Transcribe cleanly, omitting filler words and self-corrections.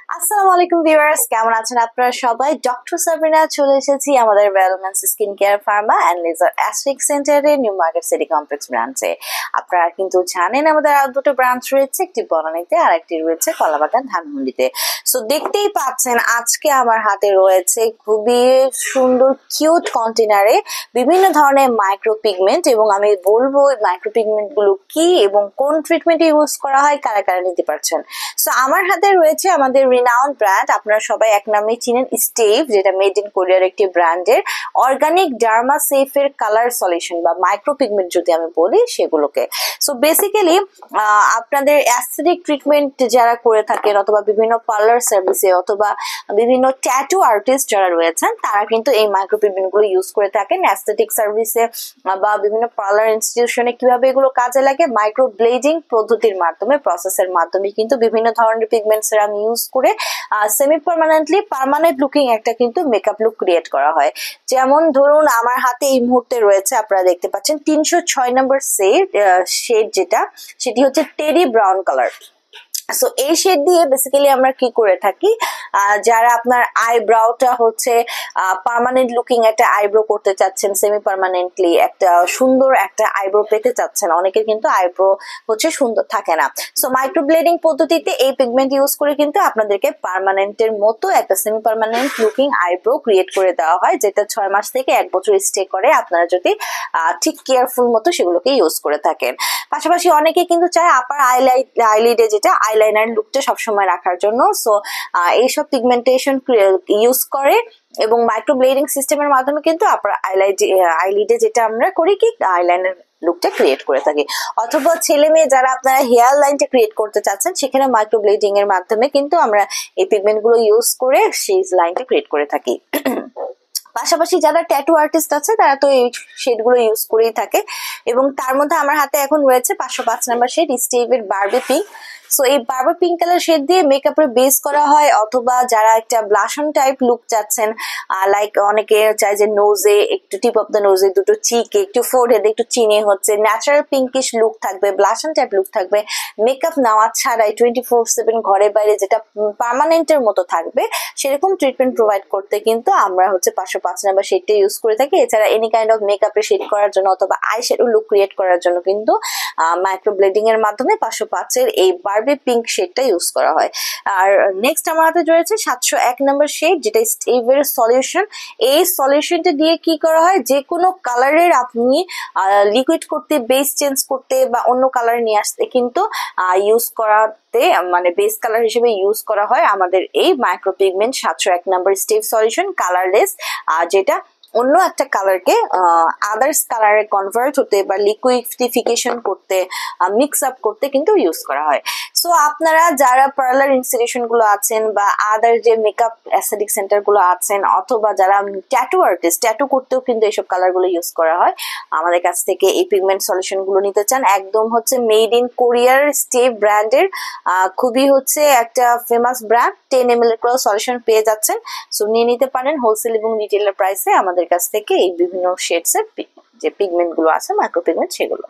আসসালামু আলাইকুম ভিউয়ার্স, কেমন আছেন আপনারা সবাই? ডক্টর সাবরিনা চলে এসেছি আমাদের ওয়েলমেন্স skin care pharma and laser aesthetic সেন্টারের নিউ মার্কেট সিটি কমপ্লেক্স ব্রাঞ্চে। আপনারা কিন্তু জানেন আমাদের আর দুটো ব্রাঞ্চ রয়েছে, একটি বনানীতে আর একটি রয়েছে কলাবাগান ধানমন্ডিতে। সো দেখতেই পাচ্ছেন আজকে আমার হাতে রয়েছে খুবই সুন্দর কিউট কন্টেনারে বিভিন্ন ধরনের মাইক্রো পিগমেন্ট, এবং আমি বলবো মাইক্রো পিগমেন্ট গুলো কি এবং কোন ট্রিটমেন্টে ইউজ করা হয়, কারা কারা নিতে পারছেন। সো আমার হাতে রয়েছে আমাদের রিনাউন্ড ব্র্যান্ড, আপনারা সবাই এক নামে চিনেন, স্টেভ, যেটা মেড ইন কোরিয়ার একটি ব্র্যান্ডের অর্গানিক ডার্মা সেফের কালার সলিউশন বা মাইক্রো পিগমেন্ট যদি আমি বলি সেগুলোকে। সো বেসিক্যালি আপনাদের অ্যাসথেটিক ট্রিটমেন্ট যারা করে থাকেন অথবা বিভিন্ন পার্লার সার্ভিসে অথবা বিভিন্ন ট্যাটু আর্টিস্ট যারা রয়েছেন তারা কিন্তু এই মাইক্রো পিগমেন্ট গুলো ইউজ করে থাকেন অ্যাসথেটিক সার্ভিসে বা বিভিন্ন পার্লার ইনস্টিটিউশনে। কিভাবে এগুলো কাজে লাগে? মাইক্রো ব্লেডিং পদ্ধতির মাধ্যমে, প্রসেসের মাধ্যমে কিন্তু বিভিন্ন ধরনের পিগমেন্টস আমি ইউজ করে সেমি পার্মানেন্টলি পার্মানেন্ট লুকিং একটা কিন্তু মেকআপ লুক ক্রিয়েট করা হয়। যেমন ধরুন আমার হাতে এই মুহূর্তে রয়েছে, আপনারা দেখতে পাচ্ছেন 306 নম্বর শেড যেটা, সেটি হচ্ছে টেরি ব্রাউন কালার। সো এই শেড দিয়ে বেসিক্যালি আমরা কি করে থাকি, যারা আপনার আইব্রাউটা হচ্ছে পার্মানেন্ট লুকিং একটা আইব্রো করতে চাচ্ছেন, সেমি পার্মানেন্টলি একটা সুন্দর একটা আইব্রো পেতে চাচ্ছেন, অনেকের কিন্তু আইব্রো হচ্ছে সুন্দর থাকে না। সো মাইক্রো ব্লেডিং পদ্ধতিতে এই পিগমেন্ট ইউজ করে কিন্তু আপনাদেরকে পার্মানেন্টের মতো একটা semi permanent looking eyebrow create করে দেওয়া হয়, যেটা 6 মাস থেকে 1 বছর স্টে করে, আপনারা যদি ঠিক কেয়ারফুল মতো সেগুলোকে ইউজ করে থাকেন। পাশাপাশি অনেকে কিন্তু চায় আপার আইলিডে যেটা আইলাইনার লুকটা সবসময় রাখার জন্য। সো এইসব পিগমেন্টেশন ইউজ করে এবং মাইক্রো ব্লেডিং সিস্টেমের মাধ্যমে কিন্তু আপার আইলিডে যেটা আমরা করি কি আইলাইনার লুকটা ক্রিয়েট করে থাকি। অথবা ছেলে মেয়ে যারা আপনারা হেয়ার লাইনটা ক্রিয়েট করতে চাচ্ছেন সেখানে মাইক্রো ব্লেডিং এর মাধ্যমে কিন্তু আমরা এই পিগমেন্ট গুলো ইউজ করে সেই লাইনটা ক্রিয়েট করে থাকি। পাশাপাশি যারা ট্যাটু আর্টিস্ট আছে তারা তো এই শেড গুলো ইউজ করেই থাকে, এবং তার মধ্যে আমার হাতে এখন রয়েছে 505 নাম্বার শেড স্টেভের বারবি পিঙ্ক। সো এই বারবি পিঙ্ক কালার শেড দিয়ে মেকআপের বেস করা হয়, অথবা যারা একটা ব্লাশন টাইপ লুক চাচ্ছেন, লাইক অনেকে চায় যে নোজে একটু টিপ অফ দ্য নোজে দুটো চিকে একটু ফোরহেডে একটু চিনে হচ্ছে ন্যাচারাল পিঙ্কিশ লুক থাকবে, ব্লাশন টাইপ লুক থাকবে, মেকআপ নেওয়া ছাড়াই 24/7 ঘরে বাইরে যেটা পার্মানেন্টের মতো থাকবে, সেরকম ট্রিটমেন্ট প্রোভাইড করতে কিন্তু আমরা হচ্ছে 505 নাম্বার শেডটা ইউজ করে থাকি। এছাড়া এনি কাইন্ড অফ মেকআপের শেড করার জন্য অথবা আই শ্যাডো লুক ক্রিয়েট করার জন্য কিন্তু মাইক্রো ব্লেডিং এর মাধ্যমে 505 এর এই বারবি পিঙ্ক শেডটা ইউজ করা হয়। আর নেক্সট আমার হাতে রয়েছে 701 নম্বর শেড, যেটা স্টেভের সলিউশন। এই সলিউশনটা দিয়ে কি করা হয়, যে কোনো কালারের আপনি লিকুইড করতে, বেস চেঞ্জ করতে বা অন্য কালার নিয়ে আসতে কিন্তু ইউজ করাতে, মানে বেস কালার হিসেবে ইউজ করা হয় আমাদের এই মাইক্রো পিগমেন্ট 701 নম্বর স্টেভ সলিউশন কালারলেস, যেটা অন্য একটা কালারকে আদার্স কালারে কনভার্ট হতে বা লিকুইডিফিকেশন করতে, মিক্স আপ করতে কিন্তু ইউজ করা হয়। সো আপনারা যারা পার্লার ইনস্টিটিউশন গুলো আছেন বা আদার যে মেকআপ অ্যাসথেটিক সেন্টার গুলো আছেন, অথবা যারা ট্যাটু আর্টিস্ট, ট্যাটু করতেও কিন্তু এইসব কালার গুলো ইউজ করা হয়, আমাদের কাছ থেকে এই পিগমেন্ট সলিউশন গুলো নিতে চান, একদম হচ্ছে মেড ইন কোরিয়ার স্টেভ ব্র্যান্ডের, খুবই হচ্ছে একটা ফেমাস ব্র্যান্ড, 10 ml এর করে সলিউশন পেয়ে যাচ্ছেন। সো নিয়ে নিতে পারেন হোলসেল এবং রিটেলার প্রাইসে আমাদের কাছ থেকে এই বিভিন্ন শেডস এর যে পিগমেন্ট গুলো আছে মাইক্রো পিগমেন্ট সেগুলো।